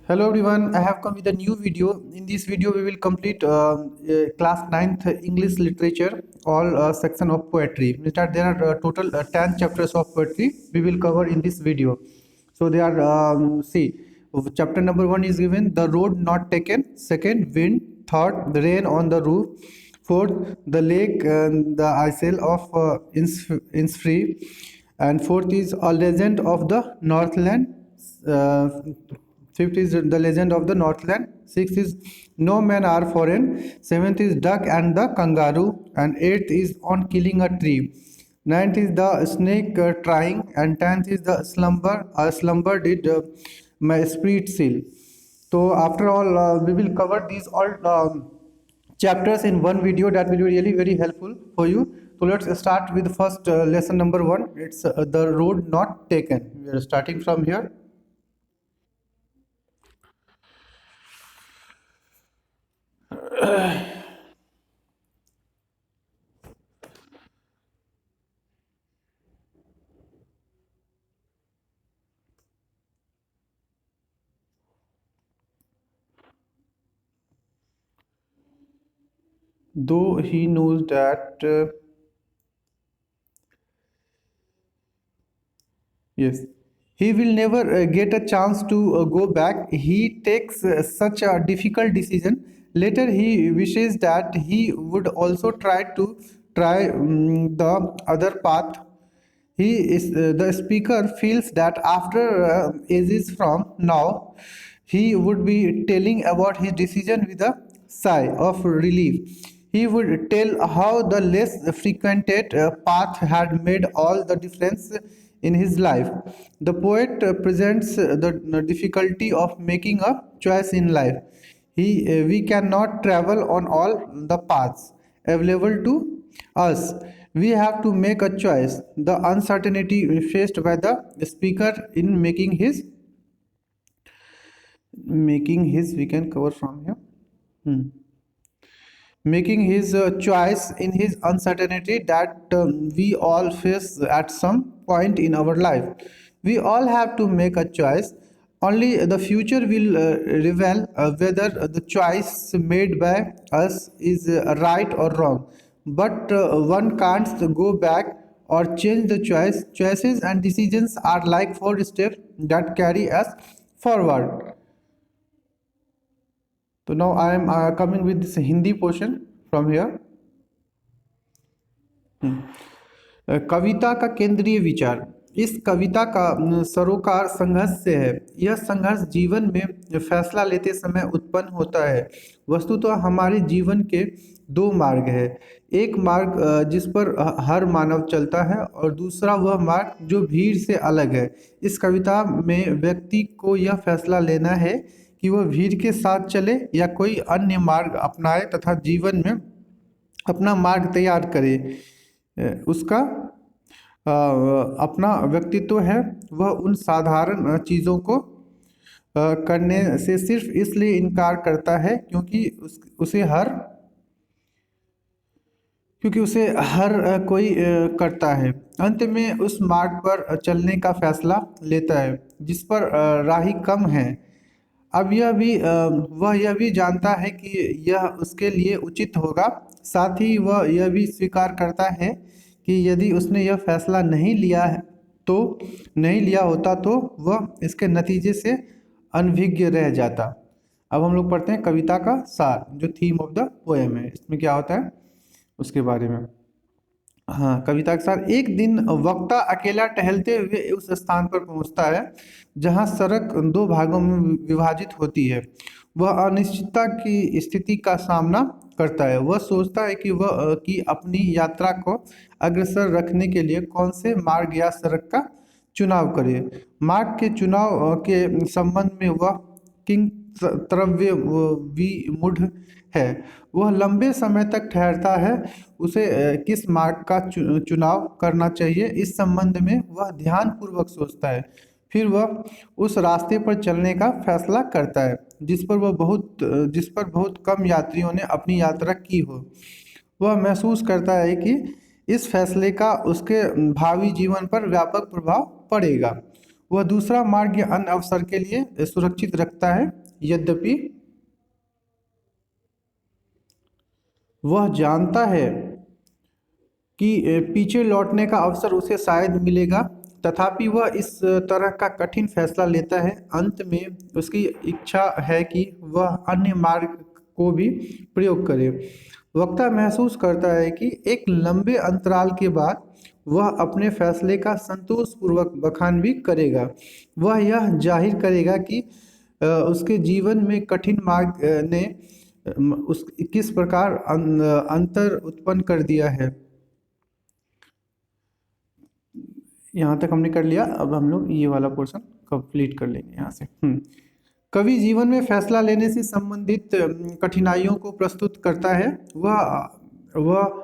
Hello everyone, I have come with a new video. In this video, we will complete class ninth English literature, all section of poetry. Means that there are total 10 chapters of poetry we will cover in this video. So they are, chapter number 1 is given, The Road Not Taken. Second, Wind. Third, The Rain on the Roof. Fourth, The Lake and the Isle of Innisfree. And fourth is A Legend of the Northland. Uh, Fifth is The Legend of the Northland. Sixth is No Men Are Foreign. Seventh is Duck and the Kangaroo. And eighth is On Killing a Tree. Ninth is The Snake Trying. And tenth is The Slumber. Slumber did my spirit seal. So after all, we will cover these all chapters in one video. That will be really very helpful for you. So let's start with the first lesson number 1. It's The Road Not Taken. We are starting from here. Though he knows that yes, he will never get a chance to go back. He takes such a difficult decision. Later, he wishes that he would also try the other path. He is the speaker feels that after ages from now, he would be telling about his decision with a sigh of relief. He would tell how the less frequented path had made all the difference in his life. The poet presents the difficulty of making a choice in life. We cannot travel on all the paths available to us. We have to make a choice. The uncertainty faced by the speaker in making his we can cover from here. Hmm. Making his choice in his uncertainty that we all face at some point in our life. We all have to make a choice. Only the future will reveal whether the choice made by us is right or wrong. But one can't go back or change the choice. Choices and decisions are like four steps that carry us forward. So now I am coming with this Hindi portion from here. कविता का केंद्रीय विचार। इस कविता का सरोकार संघर्ष से है। यह संघर्ष जीवन में फैसला लेते समय उत्पन्न होता है। वस्तुतः हमारे जीवन के दो मार्ग हैं। एक मार्ग जिस पर हर मानव चलता है और दूसरा वह मार्ग जो भीड़ से अलग है। इस कविता में व्यक्ति को यह फैसला लेना है कि वह भीड़ के साथ चले या कोई अन्य मार्ग अपनाए तथा जीवन में अपना मार्ग तैयार करे। उसका अपना व्यक्तित्व है, वह उन साधारण चीज़ों को करने से सिर्फ इसलिए इनकार करता है क्योंकि उसे हर कोई करता है। अंत में उस मार्ग पर चलने का फैसला लेता है जिस पर राही कम है। अब वह यह भी जानता है कि यह उसके लिए उचित होगा। साथ ही वह यह भी स्वीकार करता है कि यदि उसने यह फैसला नहीं लिया होता तो वह इसके नतीजे से अनभिज्ञ रह जाता। अब हम लोग पढ़ते हैं कविता का सार, जो थीम ऑफ द पोएम है। इसमें क्या होता है उसके बारे में। हाँ, कविता के साथ। एक दिन वक्ता अकेला टहलते हुए उस स्थान पर पहुंचता है जहां सड़क दो भागों में विभाजित होती है। वह अनिश्चितता की स्थिति का सामना करता है। वह सोचता है कि अपनी यात्रा को अग्रसर रखने के लिए कौन से मार्ग या सड़क का चुनाव करे। मार्ग के चुनाव के संबंध में वह किंग त्रव्य विमूढ़ है। वह लंबे समय तक ठहरता है। उसे किस मार्ग का चुनाव करना चाहिए इस संबंध में वह ध्यानपूर्वक सोचता है। फिर वह उस रास्ते पर चलने का फैसला करता है जिस पर बहुत कम यात्रियों ने अपनी यात्रा की हो। वह महसूस करता है कि इस फैसले का उसके भावी जीवन पर व्यापक प्रभाव पड़ेगा। वह दूसरा मार्ग या अन्य अवसर के लिए सुरक्षित रखता है। यद्यपि वह जानता है कि पीछे लौटने का अवसर उसे शायद मिलेगा, तथापि वह इस तरह का कठिन फैसला लेता है। अंत में उसकी इच्छा है कि वह अन्य मार्ग को भी प्रयोग करे। वक्ता महसूस करता है कि एक लंबे अंतराल के बाद वह अपने फैसले का संतोषपूर्वक बखान भी करेगा। वह यह जाहिर करेगा कि उसके जीवन में कठिन मार्ग ने उस किस प्रकार अंतर उत्पन्न कर दिया है। यहाँ तक हमने कर लिया। अब हम लोग ये वाला पोर्शन कंप्लीट कर लेंगे यहाँ से। कवि जीवन में फैसला लेने से संबंधित कठिनाइयों को प्रस्तुत करता है। वह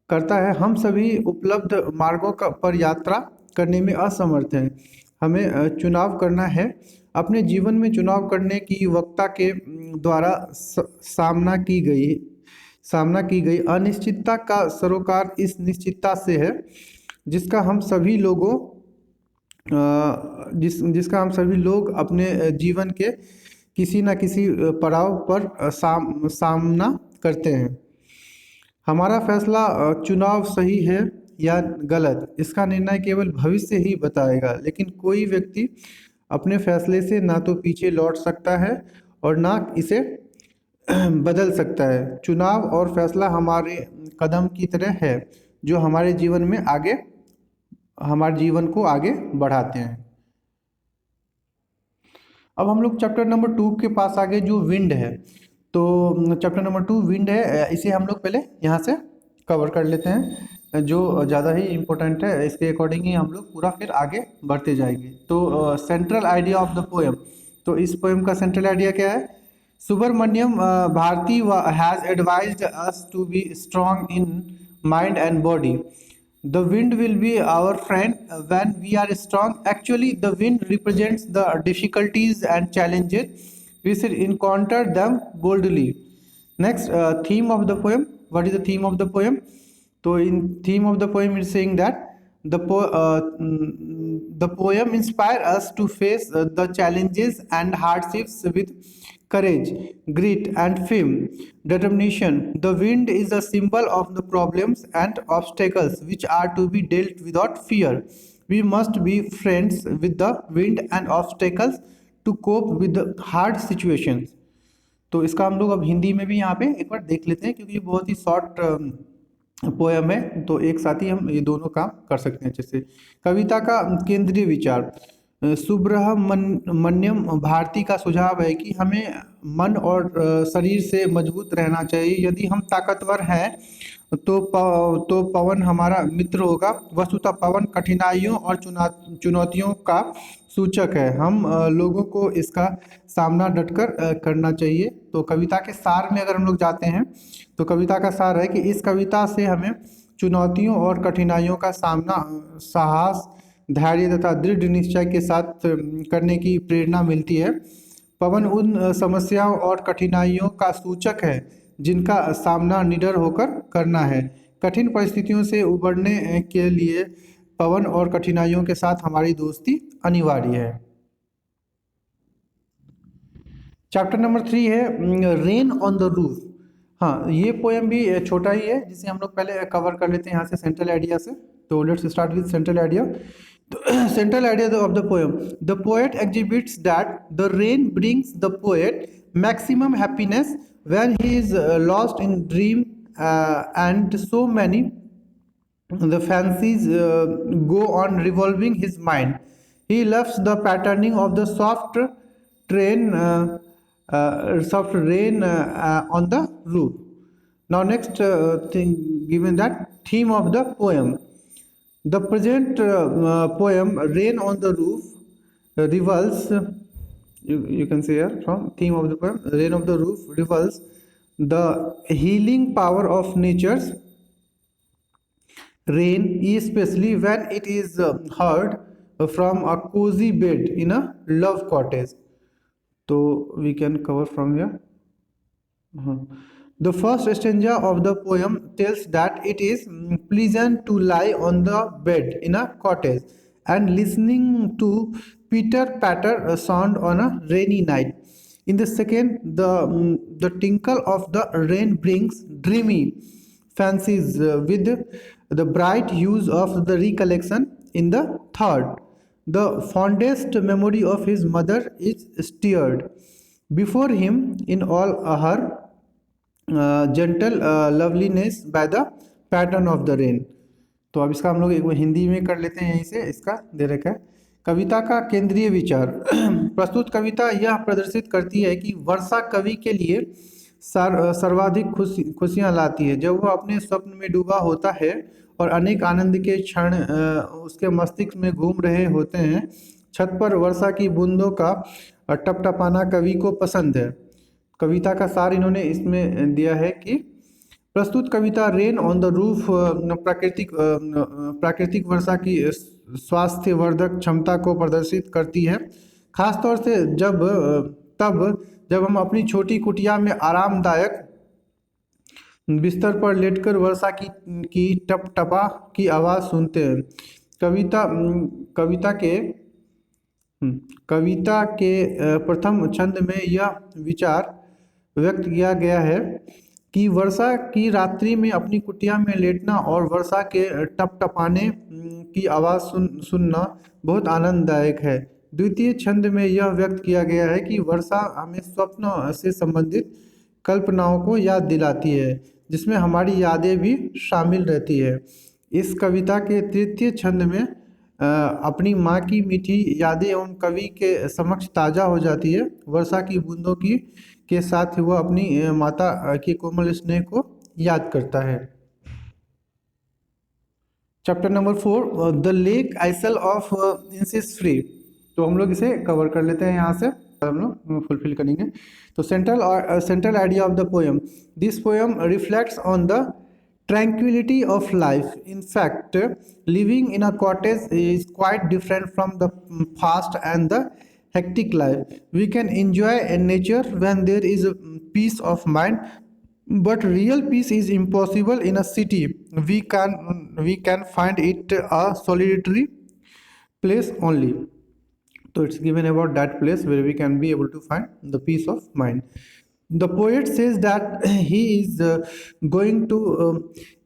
करता है, हम सभी उपलब्ध मार्गों पर यात्रा करने में असमर्थ हैं। हमें चुनाव करना है। अपने जीवन में चुनाव करने की वक्ता के द्वारा सामना की गई अनिश्चितता का सरोकार इस निश्चितता से है जिसका हम सभी लोग अपने जीवन के किसी न किसी पड़ाव पर सामना करते हैं। हमारा फैसला चुनाव सही है या गलत, इसका निर्णय केवल भविष्य ही बताएगा, लेकिन कोई व्यक्ति अपने फैसले से ना तो पीछे लौट सकता है और ना इसे बदल सकता है। चुनाव और फैसला हमारे कदम की तरह है जो हमारे जीवन को आगे बढ़ाते हैं। अब हम लोग चैप्टर नंबर 2 के पास आगे, जो विंड है। तो चैप्टर नंबर 2 विंड है, इसे हम लोग पहले यहाँ से कवर कर लेते हैं, जो ज़्यादा ही इम्पोर्टेंट है। इसके अकॉर्डिंग ही हम लोग पूरा फिर आगे बढ़ते जाएंगे। तो central idea of the poem. तो इस पोएम का सेंट्रल आइडिया क्या है? Subramaniam Bharati has advised us to be strong in mind and body. The wind will be our friend when we are strong. Actually, the wind represents the difficulties and challenges. We should encounter them boldly. Next, theme of the poem. What is the theme of the poem? So, in theme of the poem is saying that the poem inspires us to face the challenges and hardships with courage, grit, and firm determination. The wind is a symbol of the problems and obstacles which are to be dealt without fear. We must be friends with the wind and obstacles to cope with the hard situations. तो इसका हम लोग अब हिंदी में भी यहाँ पे एक बार देख लेते हैं, क्योंकि ये बहुत ही शॉर्ट पोयम है, तो एक साथ ही हम ये दोनों काम कर सकते हैं अच्छे से। कविता का केंद्रीय विचार। सुब्रमण्यम भारती का सुझाव है कि हमें मन और शरीर से मजबूत रहना चाहिए। यदि हम ताकतवर हैं तो पवन हमारा मित्र होगा। वस्तुतः पवन कठिनाइयों और चुनौतियों का सूचक है। हम लोगों को इसका सामना डटकर करना चाहिए। तो कविता के सार में अगर हम लोग जाते हैं तो कविता का सार है कि इस कविता से हमें चुनौतियों और कठिनाइयों का सामना साहस, धैर्य तथा दृढ़ निश्चय के साथ करने की प्रेरणा मिलती है। पवन उन समस्याओं और कठिनाइयों का सूचक है जिनका सामना निडर होकर करना है। कठिन परिस्थितियों से उबरने के लिए पवन और कठिनाइयों के साथ हमारी दोस्ती अनिवार्य है। चैप्टर नंबर 3 है रेन ऑन द रूफ। हाँ, ये पोएम भी छोटा ही है, जिसे हम लोग पहले कवर कर लेते हैं यहाँ से सेंट्रल आइडिया से। तो let's start with central idea. Central idea of the poem: the poet exhibits that the rain brings the poet maximum happiness when he is lost in dream, and so many the fancies go on revolving his mind. He loves the patterning of the soft rain on the roof. Now next thing given that theme of the poem. The present poem Rain on the Roof reveals, you can say here from theme of the poem, Rain on the Roof reveals the healing power of nature's rain, especially when it is heard from a cozy bed in a love cottage. So we can cover from here. The first stanza of the poem tells that it is pleasant to lie on the bed in a cottage and listening to pitter patter sound on a rainy night. In the second, the tinkle of the rain brings dreamy fancies with the bright hues of the recollection. In the third, the fondest memory of his mother is stirred before him in all her gentle loveliness by the pattern of the rain. तो अब इसका हम लोग एक हिंदी में कर लेते हैं, यहीं से इसका दे रखा है। कविता का केंद्रीय विचार। प्रस्तुत कविता यह प्रदर्शित करती है कि वर्षा कवि के लिए सर्वाधिक खुशियाँ लाती है। जब वह अपने स्वप्न में डूबा होता है और अनेक आनंद के क्षण उसके मस्तिष्क में घूम रहे होते हैं, छत पर वर्षा की बूंदों का टपटपाना कवि को पसंद है। कविता का सार इन्होंने इसमें दिया है कि प्रस्तुत कविता रेन ऑन द रूफ प्राकृतिक वर्षा की स्वास्थ्यवर्धक क्षमता को प्रदर्शित करती है, खासतौर से जब हम अपनी छोटी कुटिया में आरामदायक बिस्तर पर लेटकर वर्षा की टपटपा की आवाज़ सुनते हैं। कविता के प्रथम छंद में यह विचार व्यक्त किया गया है कि वर्षा की रात्रि में अपनी कुटिया में लेटना और वर्षा के टपटपाने की आवाज़ सुनना बहुत आनंददायक है। द्वितीय छंद में यह व्यक्त किया गया है कि वर्षा हमें स्वप्न से संबंधित कल्पनाओं को याद दिलाती है, जिसमें हमारी यादें भी शामिल रहती है। इस कविता के तृतीय छंद में अपनी माँ की मीठी यादें एवं कवि के समक्ष ताज़ा हो जाती है। वर्षा की बूंदों के साथ वह अपनी माता के कोमल स्नेह को याद करता है। Chapter number 4, the lake isle of Innisfree. तो हम लोग इसे कवर कर लेते हैं, यहाँ से हम लोग फुलफिल करेंगे। तो central idea of the poem, this poem reflects on the tranquility of life. In fact, living in a cottage is quite different from the fast and the hectic life. We can enjoy nature when there is a peace of mind, but real peace is impossible in a city. We can find it a solitary place only. So it's given about that place where we can be able to find the peace of mind. The poet says that he is going to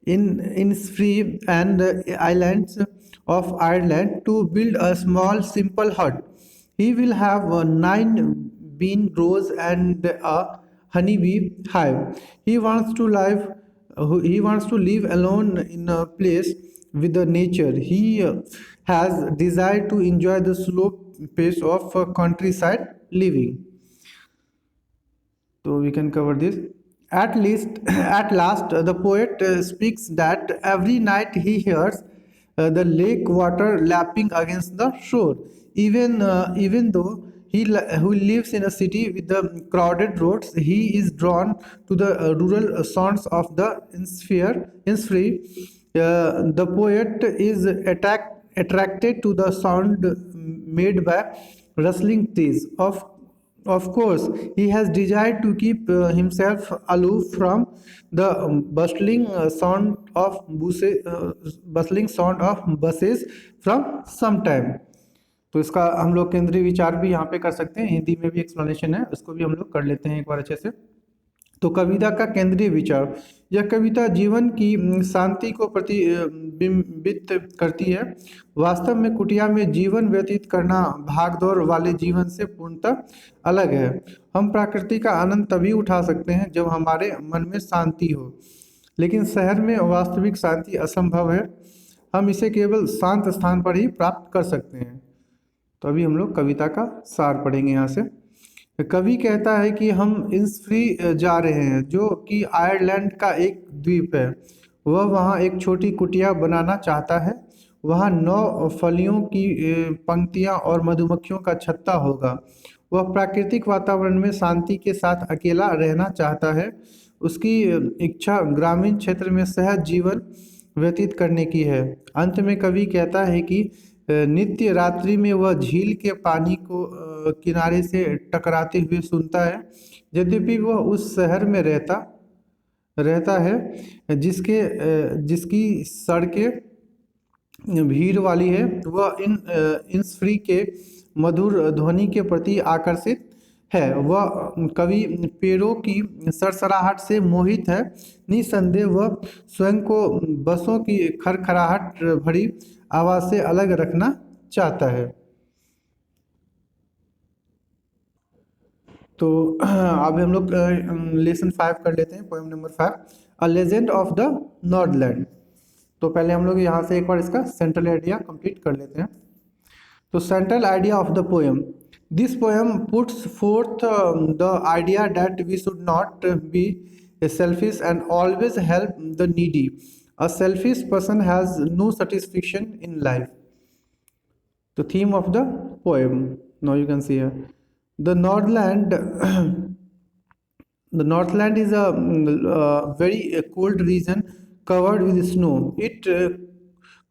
Innisfree and islands of Ireland to build a small simple hut. He will have 9 bean rows and a honeybee hive. He wants to live alone in a place with the nature. He has desire to enjoy the slow pace of countryside living. So we can cover this. At last, the poet speaks that every night he hears the lake water lapping against the shore. Even though who lives in a city with the crowded roads, he is drawn to the rural sounds of the Innisfree. The poet is attracted to the sound made by rustling trees. Of course, he has desired to keep himself aloof from the bustling sound of buses from some time. तो इसका हम लोग केंद्रीय विचार भी यहाँ पे कर सकते हैं, हिंदी में भी एक्सप्लेनेशन है, उसको भी हम लोग कर लेते हैं एक बार अच्छे से। तो कविता का केंद्रीय विचार, यह कविता जीवन की शांति को प्रतिबिंबित करती है। वास्तव में कुटिया में जीवन व्यतीत करना भागदौड़ वाले जीवन से पूर्णतः अलग है। हम प्रकृति का आनंद तभी उठा सकते हैं जब हमारे मन में शांति हो, लेकिन शहर में वास्तविक शांति असंभव है। हम इसे केवल शांत स्थान पर ही प्राप्त कर सकते हैं। तो अभी हम लोग कविता का सार पढ़ेंगे यहाँ से। कवि कहता है कि हम इन्निसफ्री जा रहे हैं, जो कि आयरलैंड का एक द्वीप है। वह वहाँ एक छोटी कुटिया बनाना चाहता है। वहाँ 9 फलियों की पंक्तियाँ और मधुमक्खियों का छत्ता होगा। वह प्राकृतिक वातावरण में शांति के साथ अकेला रहना चाहता है। उसकी इच्छा ग्रामीण क्षेत्र में सहज जीवन व्यतीत करने की है। अंत में कवि कहता है कि नित्य रात्रि में वह झील के पानी को किनारे से टकराते हुए सुनता है। यद्यपि वह उस शहर में रहता है जिसकी सड़कें भीड़ वाली है, वह इन इंसफ्री के मधुर ध्वनि के प्रति आकर्षित है। वह कवि पेड़ों की सरसराहट से मोहित है। निसंदेह वह स्वयं को बसों की खड़खड़ाहट भरी आवाज़ से अलग रखना चाहता है। तो अभी हम लोग लेसन 5 कर लेते हैं, poem number 5, a legend of the Northland. तो पहले हम लोग यहाँ से एक बार इसका सेंट्रल आइडिया कंप्लीट कर लेते हैं। तो central idea of the poem. This poem puts forth the idea that we should not be selfish and always help the needy. A selfish person has no satisfaction in life. The theme of the poem. Now you can see here. The Northland. The Northland is a very cold region covered with snow. Its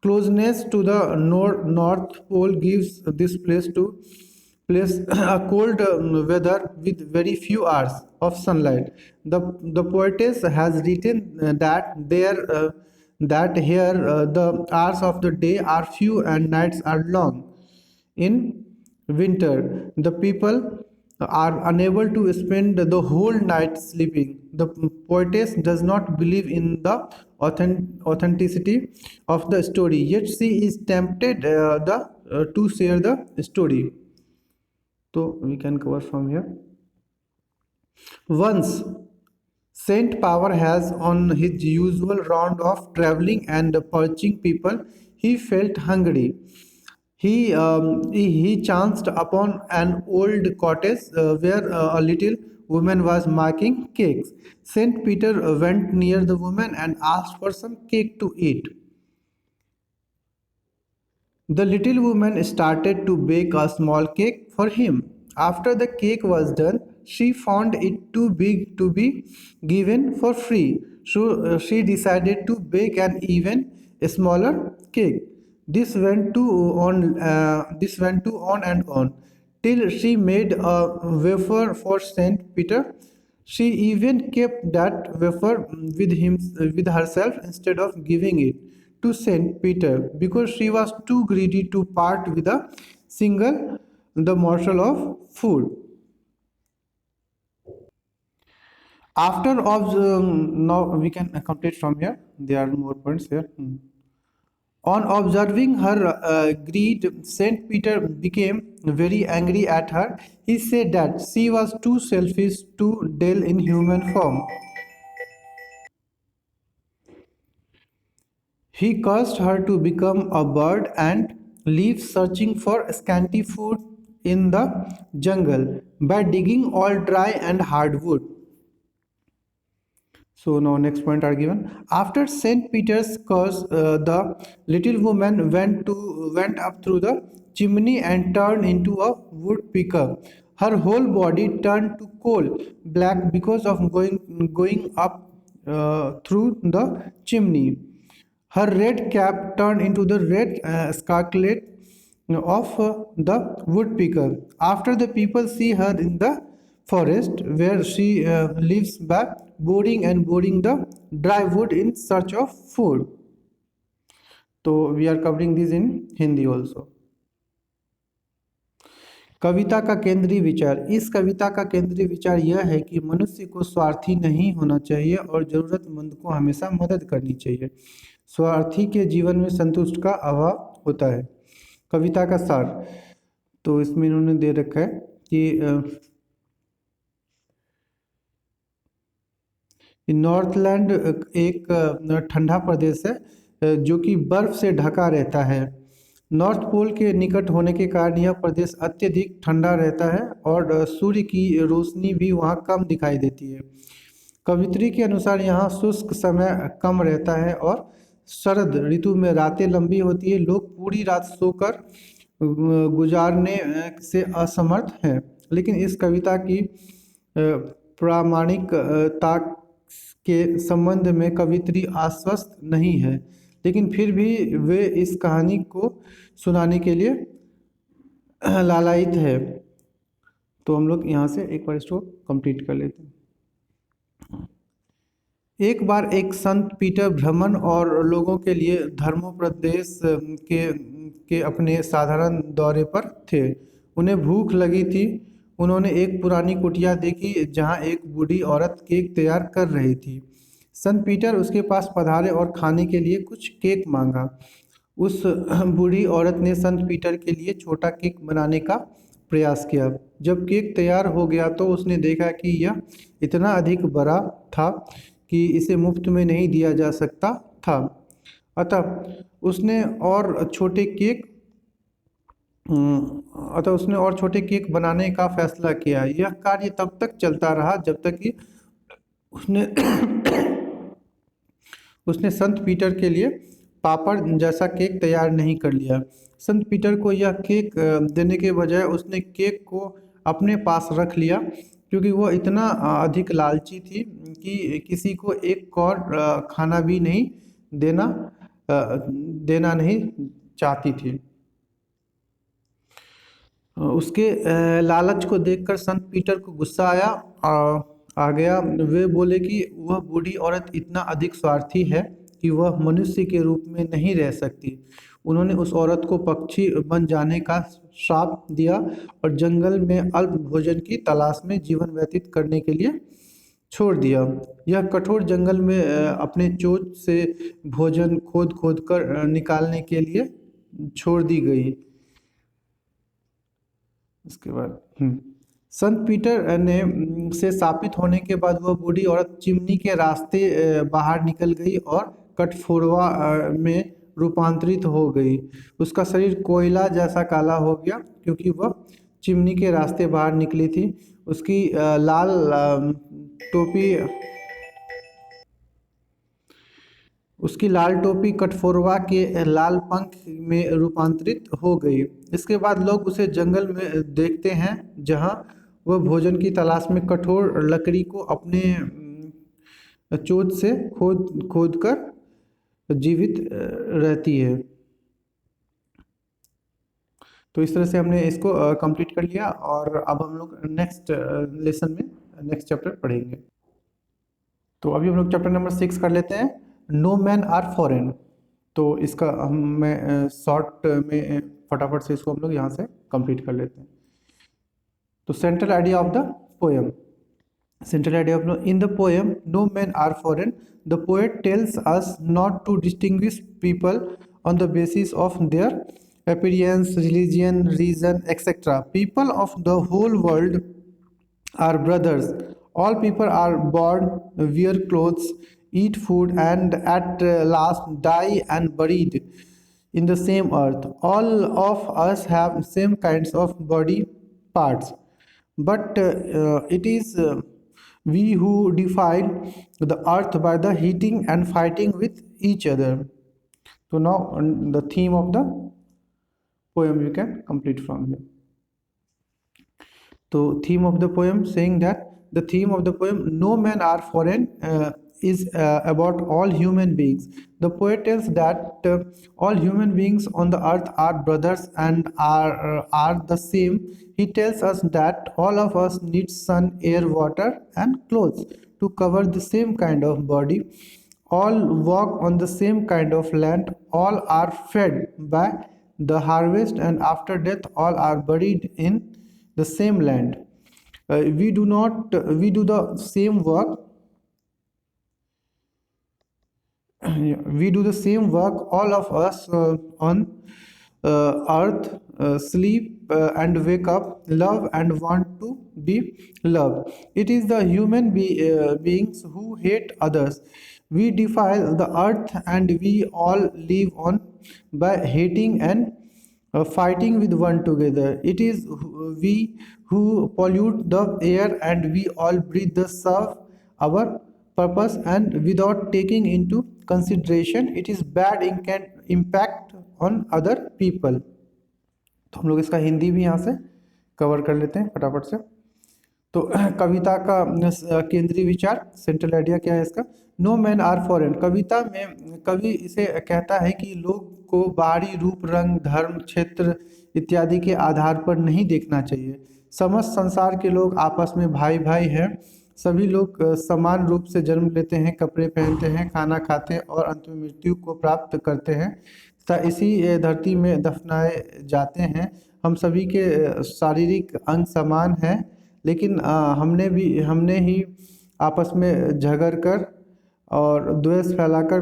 closeness to the North Pole gives this place a cold weather with very few hours of sunlight. The poetess has written that here the hours of the day are few and nights are long. In winter, the people are unable to spend the whole night sleeping. The poetess does not believe in the authenticity of the story, yet she is tempted to share the story. So we can cover from here. Once Saint Power has on his usual round of traveling and purging people, he felt hungry. He chanced upon an old cottage where a little woman was making cakes. Saint Peter went near the woman and asked for some cake to eat. The little woman started to bake a small cake for him. After the cake was done, she found it too big to be given for free. So she decided to bake an even smaller cake. This went to on and on till she made a wafer for Saint Peter. She even kept that wafer with herself instead of giving it to Saint Peter because she was too greedy to part with a single the morsel of food. Now we can complete from here. There are more points here. On observing her greed, Saint Peter became very angry at her. He said that she was too selfish to deal in human form. He caused her to become a bird and live searching for scanty food in the jungle by digging all dry and hard wood. So now next point are given. After Saint Peter's curse, the little woman went up through the chimney and turned into a woodpecker. Her whole body turned to coal black because of going up through the chimney. Her red cap turned into the red scarlet of the woodpecker. After the people see her in the forest where she lives by boring the dry wood in search of food. So we are covering this in Hindi also. कविता का केंद्रीय विचार। इस कविता का केंद्रीय विचार यह है कि मनुष्य को स्वार्थी नहीं होना चाहिए और जरूरतमंद को हमेशा मदद करनी चाहिए। स्वार्थी के जीवन में संतुष्ट का अभाव होता है। कविता का सार, तो इसमें इन्होंने दे रखा है कि नॉर्थलैंड एक ठंडा प्रदेश है जो कि बर्फ से ढका रहता है। नॉर्थ पोल के निकट होने के कारण यह प्रदेश अत्यधिक ठंडा रहता है और सूर्य की रोशनी भी वहाँ कम दिखाई देती है। कवित्री के अनुसार यहाँ शुष्क समय कम रहता है और शरद ऋतु में रातें लंबी होती है। लोग पूरी रात सोकर गुजारने से असमर्थ हैं। लेकिन इस कविता की प्रामाणिकता के संबंध में कवित्री आश्वस्त नहीं है, लेकिन फिर भी वे इस कहानी को सुनाने के लिए लालायित है। तो हम लोग यहाँ से एक बार इसको कंप्लीट कर लेते हैं। एक बार एक संत पीटर भ्रमण और लोगों के लिए धर्मोपदेश के अपने साधारण दौरे पर थे। उन्हें भूख लगी थी। उन्होंने एक पुरानी कुटिया देखी जहां एक बूढ़ी औरत केक तैयार कर रही थी। संत पीटर उसके पास पधारे और खाने के लिए कुछ केक मांगा। उस बूढ़ी औरत ने संत पीटर के लिए छोटा केक बनाने का प्रयास किया। जब केक तैयार हो गया तो उसने देखा कि यह इतना अधिक बड़ा था कि इसे मुफ्त में नहीं दिया जा सकता था। अतः उसने और छोटे केक अतः उसने और छोटे केक बनाने का फैसला किया। यह कार्य तब तक चलता रहा जब तक कि उसने उसने संत पीटर के लिए पापड़ जैसा केक तैयार नहीं कर लिया। संत पीटर को यह केक देने के बजाय उसने केक को अपने पास रख लिया, क्योंकि वह इतना अधिक लालची थी कि किसी को एक और खाना भी नहीं देना देना नहीं चाहती थी। उसके लालच को देखकर संत पीटर को गुस्सा आ गया। वे बोले कि वह बूढ़ी औरत इतना अधिक स्वार्थी है कि वह मनुष्य के रूप में नहीं रह सकती। उन्होंने उस औरत को पक्षी बन जाने का श्राप दिया और जंगल में अल्प भोजन की तलाश में जीवन व्यतीत करने के लिए छोड़ दिया। यह कठोर जंगल में अपने चोंच से भोजन खोद खोद कर निकालने के लिए छोड़ दी गई। इसके बाद संत पीटर ने से शापित होने के बाद वह बूढ़ी औरत चिमनी के रास्ते बाहर निकल गई और कठफोड़वा में रूपांतरित हो गई। उसका शरीर कोयला जैसा काला हो गया, क्योंकि वह चिमनी के रास्ते बाहर निकली थी। उसकी लाल टोपी उसकी लाल टोपी कठफोरवा के लाल पंख में रूपांतरित हो गई। इसके बाद लोग उसे जंगल में देखते हैं, जहां वह भोजन की तलाश में कठोर लकड़ी को अपने चोंच से खोद खोद कर जीवित रहती है। तो इस तरह से हमने इसको कंप्लीट कर लिया और अब हम लोग नेक्स्ट लेसन में नेक्स्ट चैप्टर पढ़ेंगे। तो अभी हम लोग चैप्टर नंबर 6 कर लेते हैं, नो मैन आर फॉरेन। तो इसका मैं शॉर्ट में फटाफट से इसको हम लोग यहाँ से कंप्लीट कर लेते हैं। तो central idea of the poem, central idea of in the poem no men are foreign, the poet tells us not to distinguish people on the basis of their appearance, religion, reason, etc. People of the whole world are brothers. All people are born, wear clothes, eat food, and at last die and buried in the same earth. All of us have same kinds of body parts, but it is we who define the earth by the heating and fighting with each other. So now the theme of the poem you can complete from here. So theme of the poem, saying that the theme of the poem no men are foreign is about all human beings. The poet tells that all human beings on the earth are brothers and are the same. He tells us that all of us need sun, air, water, and clothes to cover the same kind of body. All walk on the same kind of land. All are fed by the harvest, and after death, all are buried in the same land. We do the same work. We do the same work, all of us on earth, sleep and wake up, love and want to be loved. It is the human beings who hate others. We defile the earth and we all live on by hating and fighting with one together. It is we who pollute the air and we all breathe the serve our purpose, and without taking into consideration it is bad impact on other people. तो हम लोग इसका हिंदी भी यहाँ से cover कर लेते हैं फटाफट से। तो कविता का केंद्रीय विचार, सेंट्रल आइडिया क्या है इसका, नो मैन आर फॉरेन। कविता में कवि इसे कहता है कि लोग को बाहरी रूप, रंग, धर्म, क्षेत्र इत्यादि के आधार पर नहीं देखना चाहिए। समस्त संसार के लोग आपस में भाई भाई हैं। सभी लोग समान रूप से जन्म लेते हैं, कपड़े पहनते हैं, खाना खाते हैं और अंत में मृत्यु को प्राप्त करते हैं तथा इसी धरती में दफनाए जाते हैं। हम सभी के शारीरिक अंग समान हैं, लेकिन हमने ही आपस में झगड़ कर और द्वेष फैलाकर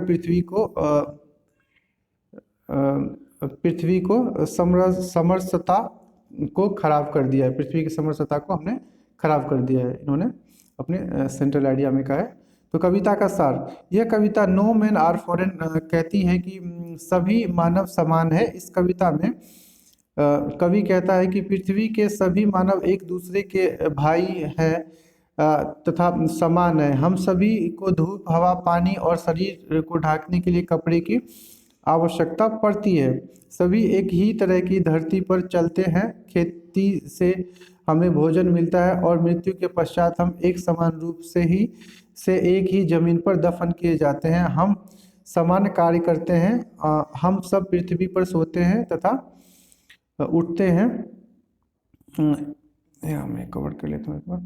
पृथ्वी को समरसता को खराब कर दिया है। पृथ्वी की समरसता को हमने खराब कर दिया है, इन्होंने अपने सेंट्रल आइडिया में कहा है। तो कविता का सार, यह कविता नो मैन आर फॉरेन कहती है कि सभी मानव समान है। इस कविता में कवि कहता है कि पृथ्वी के सभी मानव एक दूसरे के भाई हैं तथा समान है। हम सभी को धूप, हवा, पानी और शरीर को ढकने के लिए कपड़े की आवश्यकता पड़ती है। सभी एक ही तरह की धरती पर चलते हैं। खेती से हमें भोजन मिलता है और मृत्यु के पश्चात हम एक समान रूप से एक ही जमीन पर दफन किए जाते हैं। हम समान कार्य करते हैं। हम सब पृथ्वी पर सोते हैं तथा उठते हैं। मैं कवर कर लेता हूँ एक बार।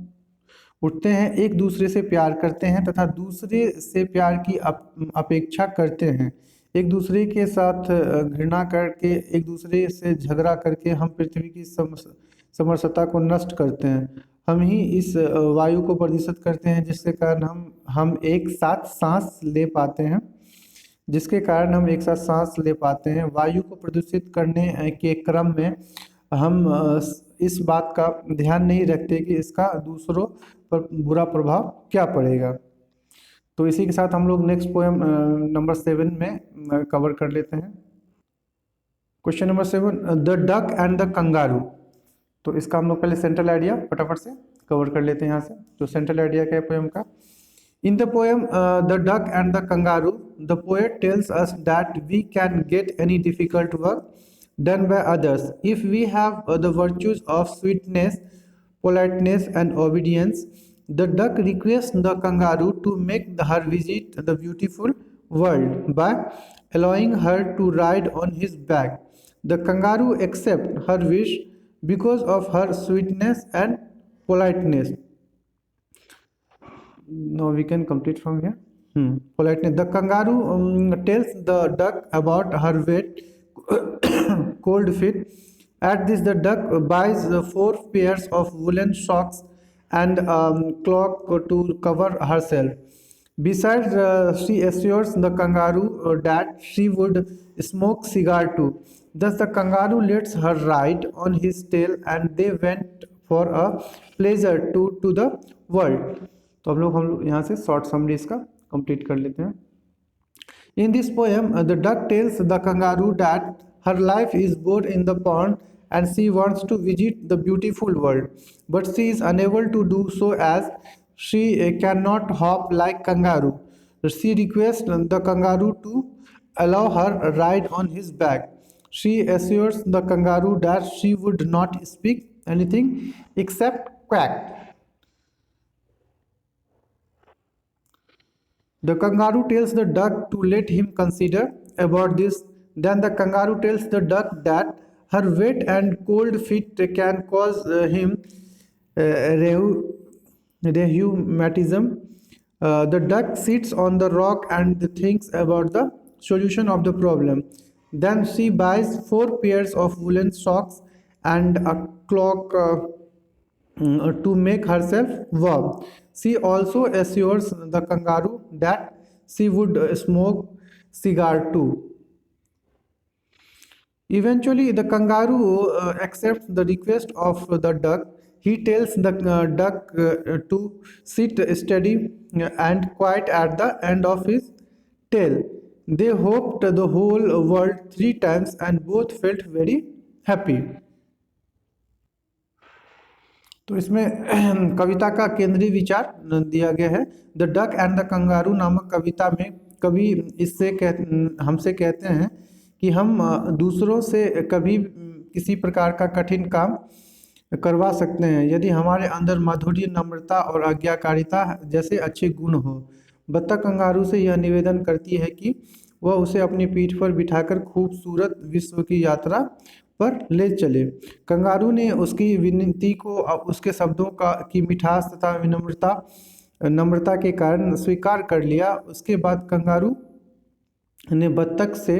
उठते हैं, एक दूसरे से प्यार करते हैं तथा दूसरे से प्यार की अपेक्षा करते हैं। एक दूसरे के साथ घृणा करके, एक दूसरे से झगड़ा करके हम पृथ्वी की समरसता को नष्ट करते हैं। हम ही इस वायु को प्रदूषित करते हैं, जिसके कारण हम एक साथ सांस ले पाते हैं। वायु को प्रदूषित करने के क्रम में हम इस बात का ध्यान नहीं रखते कि इसका दूसरों पर बुरा प्रभाव क्या पड़ेगा। तो इसी के साथ हम लोग नेक्स्ट पोएम नंबर 7 में कवर कर लेते हैं। Question number 7, the duck and the kangaroo. तो इसका हम लोग पहले सेंट्रल आइडिया फटाफट से कवर कर लेते हैं यहाँ से। तो सेंट्रल आइडिया क्या है पोएम का? In the poem the duck and the kangaroo, the poet tells us that we can get any difficult work done by others if we have the virtues of sweetness, politeness and obedience. The duck requests the kangaroo to make her visit the beautiful world by allowing her to ride on his back. The kangaroo accepts her wish because of her sweetness and politeness. Now we can complete from here. Politeness. The kangaroo tells the duck about her wet cold feet. At this, the duck buys 4 pairs of woolen socks and cloak to cover herself. Besides, she assures the kangaroo that she would smoke cigar too. Thus, the kangaroo lets her ride on his tail, and they went for a pleasure to the world. तो हम लोग यहाँ से short summary इसका complete कर लेते हैं। In this poem, the duck tells the kangaroo that her life is bored in the pond and she wants to visit the beautiful world, but she is unable to do so as she cannot hop like kangaroo. She requests the kangaroo to allow her ride on his back. She assures the kangaroo that she would not speak anything except quack. The kangaroo tells the duck to let him consider about this. Then the kangaroo tells the duck that her wet and cold feet can cause him rheumatism. The duck sits on the rock and thinks about the solution of the problem. Then she buys 4 pairs of woolen socks and a cloak to make herself warm. She also assures the kangaroo that she would smoke cigar too. Eventually, the kangaroo accepts the request of the duck. He tells the duck to sit steady and quiet at the end of his tail. They hopped the whole world 3 times and both felt very happy. तो इसमें कविता का केंद्रीय विचार दिया गया है। The duck and the kangaroo नामक कविता में कवि हमसे कहते हैं कि हम दूसरों से कभी किसी प्रकार का कठिन काम करवा सकते हैं यदि हमारे अंदर माधुर्य, नम्रता और आज्ञाकारिता जैसे अच्छे गुण हो। बत्तख कंगारू से यह निवेदन करती है कि वह उसे अपनी पीठ पर बिठाकर खूबसूरत विश्व की यात्रा पर ले चले। कंगारू ने उसकी विनती को उसके शब्दों की मिठास तथा विनम्रता नम्रता के कारण स्वीकार कर लिया। उसके बाद कंगारू ने बत्तख से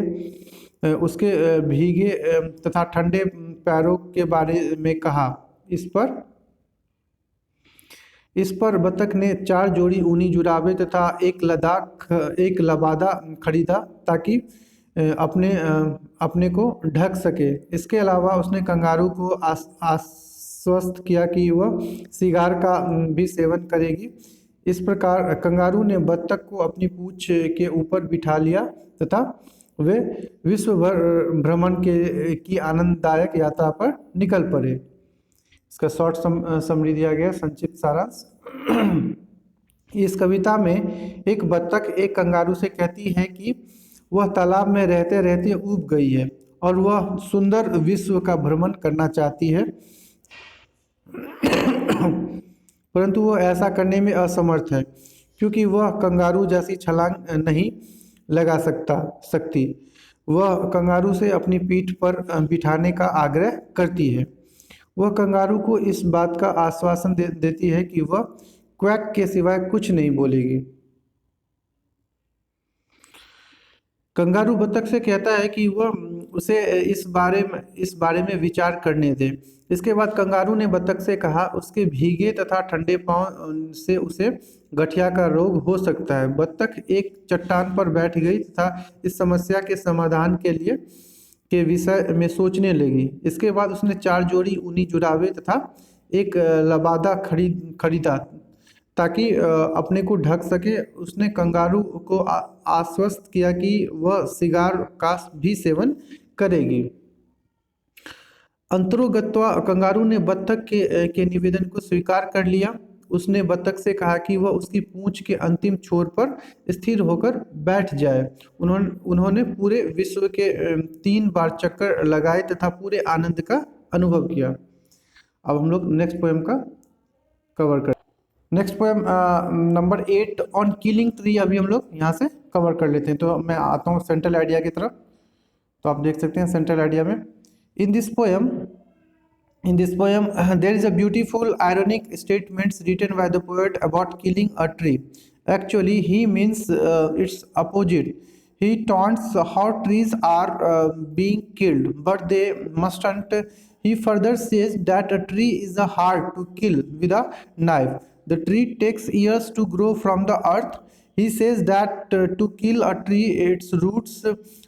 उसके भीगे तथा ठंडे पैरों के बारे में कहा। इस पर बत्तख ने 4 जोड़ी ऊनी जुराबे तथा एक लबादा खरीदा ताकि अपने को ढक सके। इसके अलावा उसने कंगारू को आश्वस्त किया कि वह सिगार का भी सेवन करेगी। इस प्रकार कंगारू ने बत्तख को अपनी पूंछ के ऊपर बिठा लिया तथा वे विश्व भ्रमण की आनंददायक यात्रा पर निकल पड़े। इसका शॉर्ट समरी दिया गया, संक्षिप्त सारांश। इस कविता में एक बत्तख एक कंगारू से कहती है कि वह तालाब में रहते रहते ऊब गई है और वह सुंदर विश्व का भ्रमण करना चाहती है, परंतु वह ऐसा करने में असमर्थ है क्योंकि वह कंगारू जैसी छलांग नहीं लगा सकती। वह कंगारू से अपनी पीठ पर बिठाने का आग्रह करती है। वह कंगारू को इस बात का आश्वासन देती है कि वह क्वैक के सिवाय कुछ नहीं बोलेगी। कंगारू बत्तख से कहता है कि वह उसे इस बारे में विचार करने दे। इसके बाद कंगारू ने बत्तख से कहा उसके भीगे तथा ठंडे पांव से उसे गठिया का रोग हो सकता है। बत्तख एक चट्टान पर बैठ गई तथा इस समस्या के समाधान के विषय में सोचने लगी। इसके बाद उसने 4 जोड़ी ऊनी जुराबे तथा एक लबादा खरीदा ताकि अपने को ढक सके। उसने कंगारू को आश्वस्त किया कि वह सिगार का भी सेवन करेगी। अंतरोगत्वा कंगारू ने बत्तख के निवेदन को स्वीकार कर लिया। उसने बत्तख से कहा कि वह उसकी पूंछ के अंतिम छोर पर स्थिर होकर बैठ जाए। उन्होंने पूरे विश्व के 3 बार चक्कर लगाए तथा पूरे आनंद का अनुभव किया। अब हम लोग नेक्स्ट पोएम का कवर कर next poem number 8 on killing tree अभी हम लोग यहाँ से कवर कर लेते हैं। तो मैं आता हूँ सेंट्रल आइडिया की तरफ। तो आप देख सकते हैं सेंट्रल आइडिया में in this poem there is a beautiful ironic statements written by the poet about killing a tree. Actually he means its opposite. He taunts how trees are being killed but they mustn't. He further says that a tree is hard to kill with a knife. The tree takes years to grow from the earth. He says that to kill a tree its roots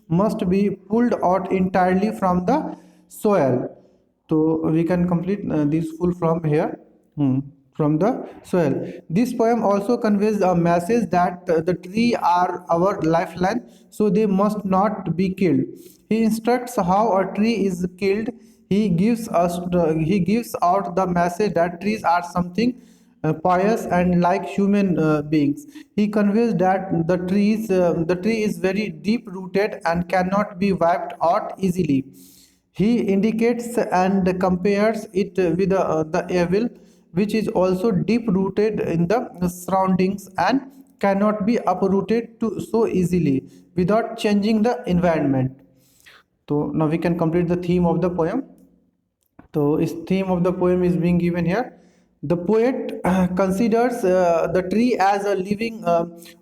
must be pulled out entirely from the soil. So we can complete this full from here, from the soil. This poem also conveys a message that the tree are our lifeline, so they must not be killed. He instructs how a tree is killed. He gives out the message that trees are something pious and like human beings. He conveys that the tree is very deep rooted and cannot be wiped out easily. He indicates and compares it with the evil, which is also deep rooted in the surroundings and cannot be uprooted so easily without changing the environment. So now we can complete the theme of the poem. So this theme of the poem is being given here. The poet considers the tree as a living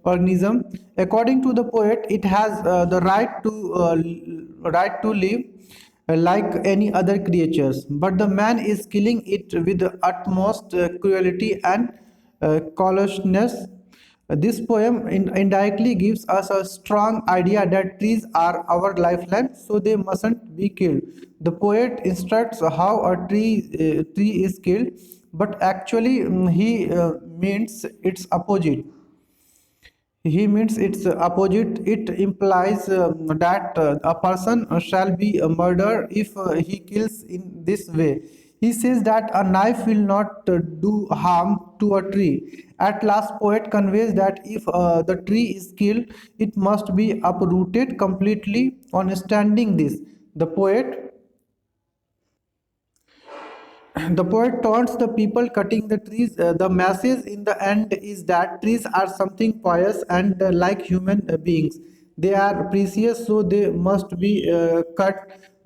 organism. According to the poet, it has the right to live like any other creatures, but the man is killing it with the utmost cruelty and callousness. This poem indirectly gives us a strong idea that trees are our lifeline, so they mustn't be killed. The poet instructs how a tree is killed, but actually he means its opposite. It implies that a person shall be murdered if he kills in this way. He says that a knife will not do harm to a tree. At last, poet conveys that if the tree is killed, it must be uprooted completely. On understanding this, the poet taunts the people cutting the trees. The message in the end is that trees are something pious and like human beings. They are precious, so they must be cut.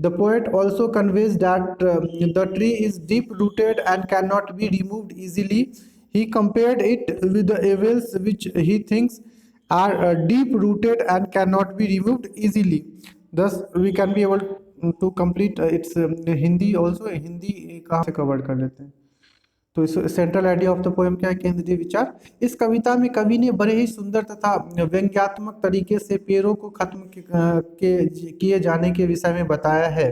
The poet also conveys that the tree is deep rooted and cannot be removed easily. He compared it with the evils which he thinks are deep rooted and cannot be removed easily. Thus, we can be able to complete its Hindi also. Hindi कहाँ से cover कर लेते हैं? तो इस central idea of the poem क्या है? केंद्रीय विचार। इस कविता में कवि ने बड़े ही सुंदर तथा व्यंग्यात्मक तरीके से पेड़ों को खत्म किए जाने के विषय में बताया है।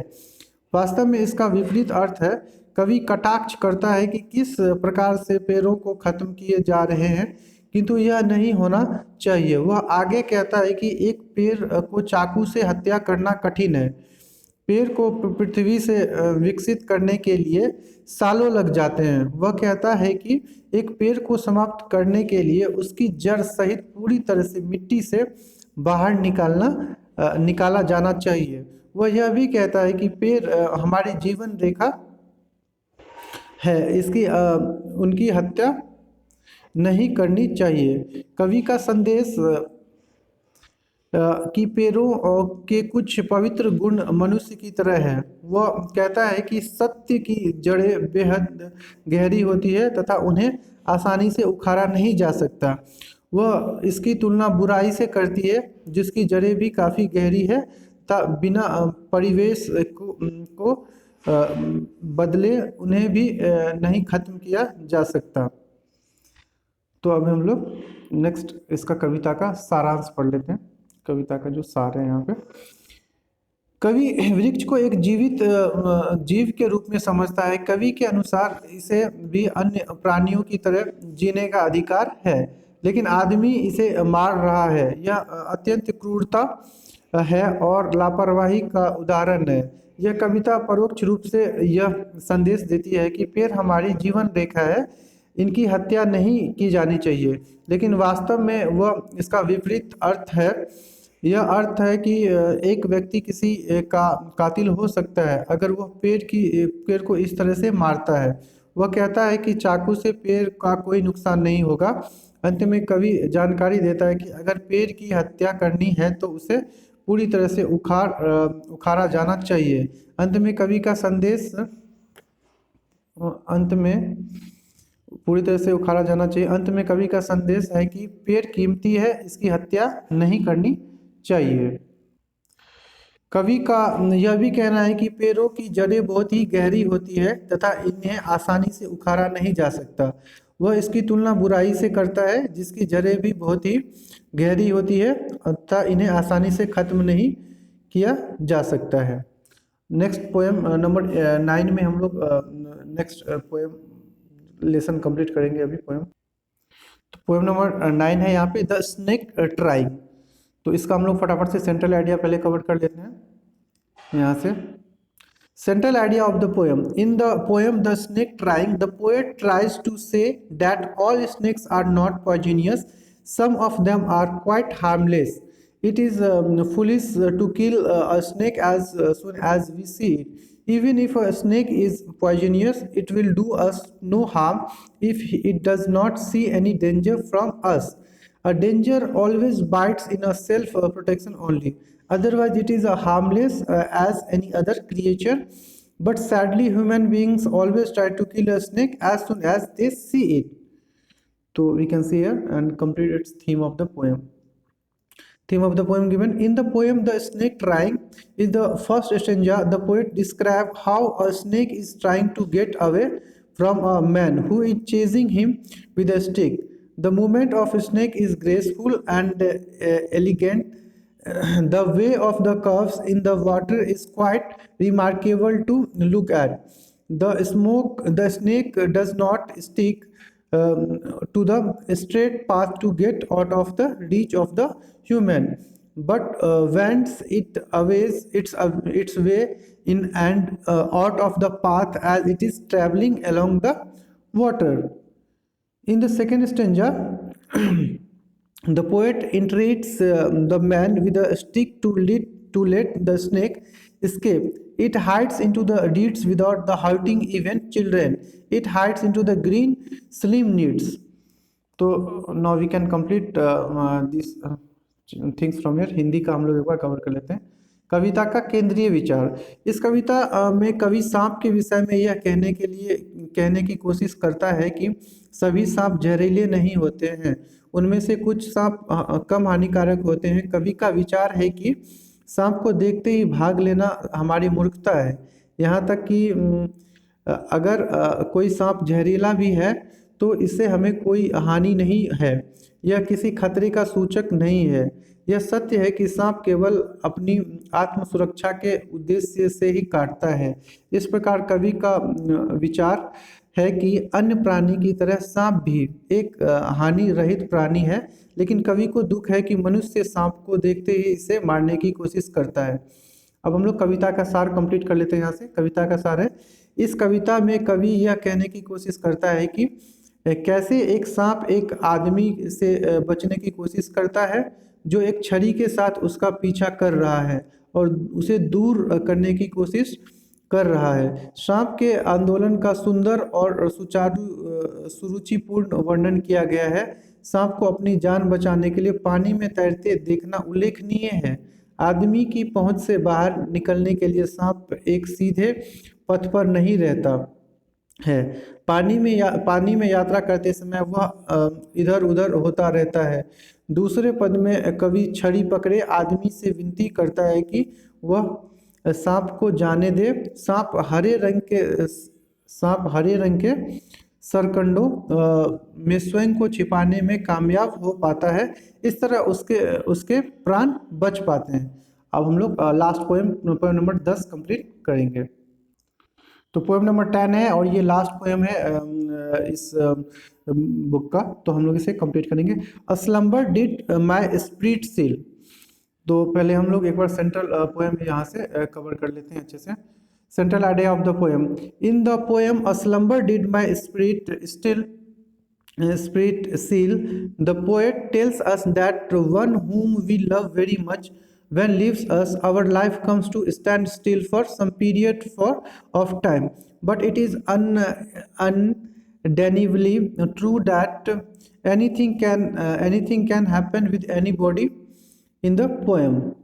वास्तव में इसका विपरीत अर्थ है। कवि कटाक्ष करता है कि किस प्रकार से पेड़ों को खत्म किए जा रहे हैं, किंतु यह नहीं होना चाहिए। वह आगे कहता है कि एक पेड़ को चाकू से हत्या करना कठिन है। पेड़ को पृथ्वी से विकसित करने के लिए सालों लग जाते हैं। वह कहता है कि एक पेड़ को समाप्त करने के लिए उसकी जड़ सहित पूरी तरह से मिट्टी से बाहर निकाला जाना चाहिए। वह यह भी कहता है कि पेड़ हमारी जीवन रेखा है, इसकी उनकी हत्या नहीं करनी चाहिए। कवि का संदेश कि पेड़ों के कुछ पवित्र गुण मनुष्य की तरह है। वह कहता है कि सत्य की जड़ें बेहद गहरी होती है तथा उन्हें आसानी से उखाड़ा नहीं जा सकता। वह इसकी तुलना बुराई से करती है जिसकी जड़ें भी काफ़ी गहरी है तथा बिना परिवेश को बदले उन्हें भी नहीं खत्म किया जा सकता। तो अब हम लोग नेक्स्ट इसका कविता का सारांश पढ़ लेते हैं। कविता का जो सार है यहाँ पे, कवि वृक्ष को एक जीवित जीव के रूप में समझता है। कवि के अनुसार इसे भी अन्य प्राणियों की तरह जीने का अधिकार है, लेकिन आदमी इसे मार रहा है। यह अत्यंत क्रूरता है और लापरवाही का उदाहरण है। यह कविता परोक्ष रूप से यह संदेश देती है कि पेड़ हमारी जीवन रेखा है, इनकी हत्या नहीं की जानी चाहिए, लेकिन वास्तव में वह इसका विपरीत अर्थ है। यह अर्थ है कि एक व्यक्ति किसी का कातिल हो सकता है अगर वह पेड़ को इस तरह से मारता है। वह कहता है कि चाकू से पेड़ का कोई नुकसान नहीं होगा। अंत में कवि जानकारी देता है कि अगर पेड़ की हत्या करनी है तो उसे पूरी तरह से उखाड़ा जाना चाहिए। अंत में कवि का संदेश अंत में कवि का संदेश है कि पेड़ कीमती है, इसकी हत्या नहीं करनी चाहिए। कवि का यह भी कहना है कि पेड़ों की जड़ें बहुत ही गहरी होती है तथा इन्हें आसानी से उखाड़ा नहीं जा सकता। वह इसकी तुलना बुराई से करता है जिसकी जड़ें भी बहुत ही गहरी होती है तथा इन्हें आसानी से खत्म नहीं किया जा सकता है। नेक्स्ट पोएम नंबर 9 में हम लोग नेक्स्ट पोएम लेसन कंप्लीट करेंगे। अभी पोएम नंबर 9 है यहाँ पे, द स्नेक ट्राइंग। तो इसका हम लोग फटाफट से सेंट्रल आइडिया पहले कवर कर लेते हैं। यहाँ से central idea of the poem. In the poem The Snake Trying, the poet tries to say that all snakes are not poisonous. Some of them are quite harmless. It is foolish to kill a snake as soon as we see it. Even if a snake is poisonous, it will do us no harm if it does not see any danger from us. A danger always bites in a self-protection only. Otherwise, it is harmless as any other creature. But sadly, human beings always try to kill a snake as soon as they see it. So we can see here and complete its theme of the poem. Theme of the poem given in the poem The Snake Trying is the first stanza. The poet describes how a snake is trying to get away from a man who is chasing him with a stick. The movement of a snake is graceful and elegant. The way of the curves in the water is quite remarkable to look at. The snake does not stick to the straight path to get out of the reach of the human, but wends its way in and out of the path as it is traveling along the water. In the second stanza, the poet entreats the man with a stick to let the snake escape. It hides into the reeds without the hurting even children. It hides into the green slim needs. So now we can complete these things from here. Hindi का हम लोग एक बार cover कर लेते हैं। कविता का केंद्रीय विचार। इस कविता में कवि सांप के विषय में यह कहने की कोशिश करता है कि सभी सांप जहरीले नहीं होते हैं, उनमें से कुछ सांप कम हानिकारक होते हैं। कवि का विचार है कि सांप को देखते ही भाग लेना हमारी मूर्खता है। यहाँ तक कि अगर कोई सांप जहरीला भी है तो इससे हमें कोई हानि नहीं है, यह किसी खतरे का सूचक नहीं है। यह सत्य है कि सांप केवल अपनी आत्म सुरक्षा के उद्देश्य से ही काटता है। इस प्रकार कवि का विचार है कि अन्य प्राणी की तरह सांप भी एक हानि रहित प्राणी है, लेकिन कवि को दुख है कि मनुष्य सांप को देखते ही इसे मारने की कोशिश करता है। अब हम लोग कविता का सार कंप्लीट कर लेते हैं। यहाँ से कविता का सार है, इस कविता में कवि यह कहने की कोशिश करता है कि कैसे एक सांप एक आदमी से बचने की कोशिश करता है जो एक छड़ी के साथ उसका पीछा कर रहा है और उसे दूर करने की कोशिश कर रहा है। सांप के आंदोलन का सुंदर और सुरुचिपूर्ण वर्णन किया गया है। सांप को अपनी जान बचाने के लिए पानी में तैरते देखना उल्लेखनीय है। आदमी की पहुंच से बाहर निकलने के लिए सांप एक सीधे पथ पर नहीं रहता है। पानी में यात्रा करते समय वह इधर उधर होता रहता है। दूसरे पद में कवि छड़ी पकड़े आदमी से विनती करता है कि वह सांप को जाने दे। सांप हरे रंग के सरकंडों में स्वयं को छिपाने में कामयाब हो पाता है। इस तरह उसके प्राण बच पाते हैं। अब हम लोग लास्ट पोएम नंबर 10 कंप्लीट करेंगे। तो पोएम नंबर 10 है और ये लास्ट पोएम है इस बुक का, तो हम लोग इसे कंप्लीट करेंगे। A slumber did my spirit seal. तो पहले हम लोग एक बार सेंट्रल पोएम यहाँ से कवर कर लेते हैं अच्छे से। Central idea of the poem, in the poem a slumber did my spirit seal, the poet tells us that one whom we love very much when leaves us, our life comes to stand still for some period of time. But it is undeniably true that anything can happen with anybody. In the poem,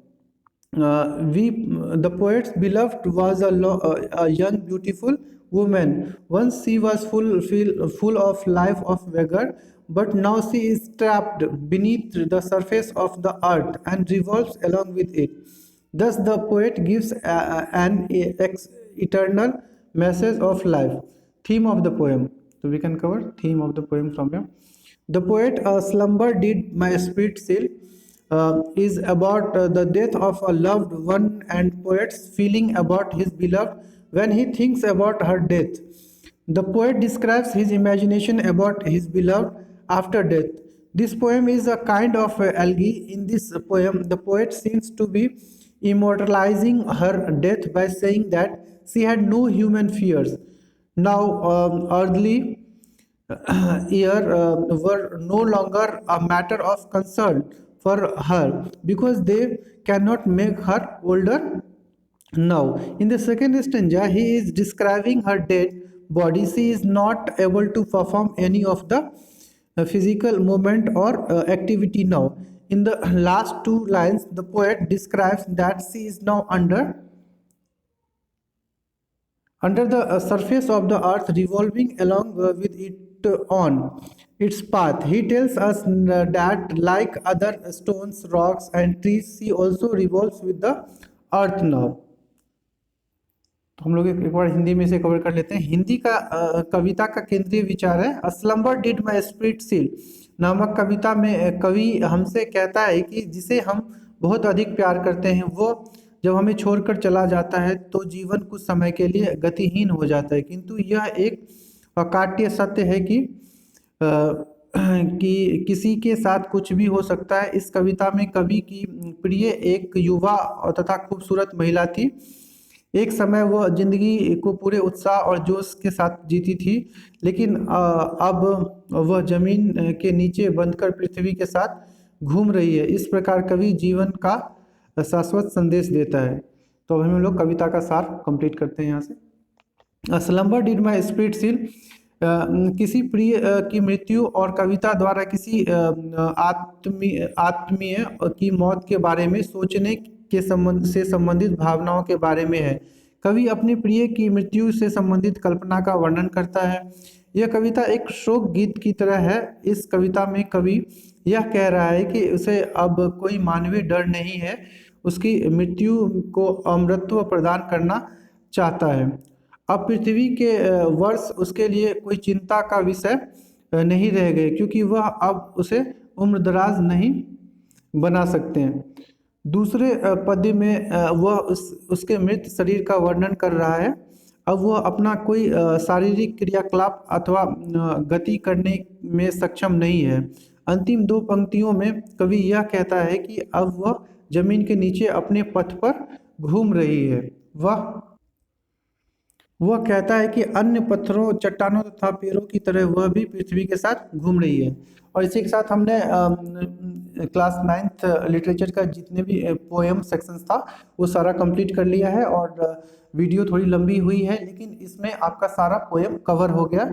the poet's beloved was a young, beautiful woman. Once she was full of life, of vigor, but now she is trapped beneath the surface of the earth and revolves along with it. Thus, the poet gives an eternal message of life. Theme of the poem. So we can cover theme of the poem from here. The poet, a slumber did my spirit seal, is about the death of a loved one and poet's feeling about his beloved when he thinks about her death. The poet describes his imagination about his beloved after death. This poem is a kind of elegy. In this poem, the poet seems to be immortalizing her death by saying that she had no human fears. Now, earthly year were no longer a matter of concern for her because they cannot make her older now. In the second stanza, he is describing her dead body. She is not able to perform any of the physical movement or activity now. In the last two lines, the poet describes that she is now under the surface of the earth, revolving along with it on its path. He tells us that like other stones, rocks and trees, she also revolves with the earth now. तो हम लोग एक बार हिंदी में से cover कर लेते हैं। हिंदी का कविता का केंद्रीय विचार है, a slumber did my spirit seal नामक कविता में कवि हमसे कहता है कि जिसे हम बहुत अधिक प्यार करते हैं वो जब हमें छोड़कर चला जाता है तो जीवन कुछ समय के लिए गतिहीन हो जाता है, किंतु यह एक अकाट्य सत्य है कि किसी के साथ कुछ भी हो सकता है। इस कविता में कवि की प्रिय एक युवा तथा खूबसूरत महिला थी। एक समय वह जिंदगी को पूरे उत्साह और जोश के साथ जीती थी, लेकिन अब वह जमीन के नीचे बंधकर पृथ्वी के साथ घूम रही है। इस प्रकार कवि जीवन का शाश्वत संदेश देता है। तो अब हम लोग कविता का सार कंप्लीट करते हैं यहाँ से। Slumber did my spirit seal, किसी प्रिय की मृत्यु और कविता द्वारा किसी आत्मीय की मौत के बारे में सोचने से संबंधित भावनाओं के बारे में है। कवि अपने प्रिय की मृत्यु से संबंधित कल्पना का वर्णन करता है। यह कविता एक शोक गीत की तरह है। इस कविता में कवि यह कह रहा है कि उसे अब कोई मानवीय डर नहीं है, उसकी मृत्यु को अमरत्व प्रदान करना चाहता है। अब पृथ्वी के वर्ष उसके लिए कोई चिंता का विषय नहीं रह गए, क्योंकि वह अब उसे उम्रदराज नहीं बना सकते हैं। दूसरे पद्य में वह उसके मृत शरीर का वर्णन कर रहा है। अब वह अपना कोई शारीरिक क्रियाकलाप अथवा गति करने में सक्षम नहीं है। अंतिम दो पंक्तियों में कवि यह कहता है कि अब वह जमीन के नीचे अपने पथ पर घूम रही है। वह कहता है कि अन्य पत्थरों, चट्टानों तथा पेड़ों की तरह वह भी पृथ्वी के साथ घूम रही है। और इसी के साथ हमने क्लास 9th लिटरेचर का जितने भी पोएम सेक्शंस था वो सारा कंप्लीट कर लिया है। और वीडियो थोड़ी लंबी हुई है, लेकिन इसमें आपका सारा पोएम कवर हो गया।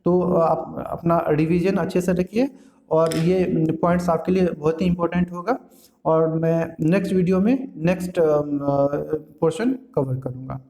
तो आप अपना रिवीजन अच्छे से रखिए और ये पॉइंट्स आपके लिए बहुत ही इम्पोर्टेंट होगा। और मैं नेक्स्ट वीडियो में नेक्स्ट पोर्शन कवर करूँगा।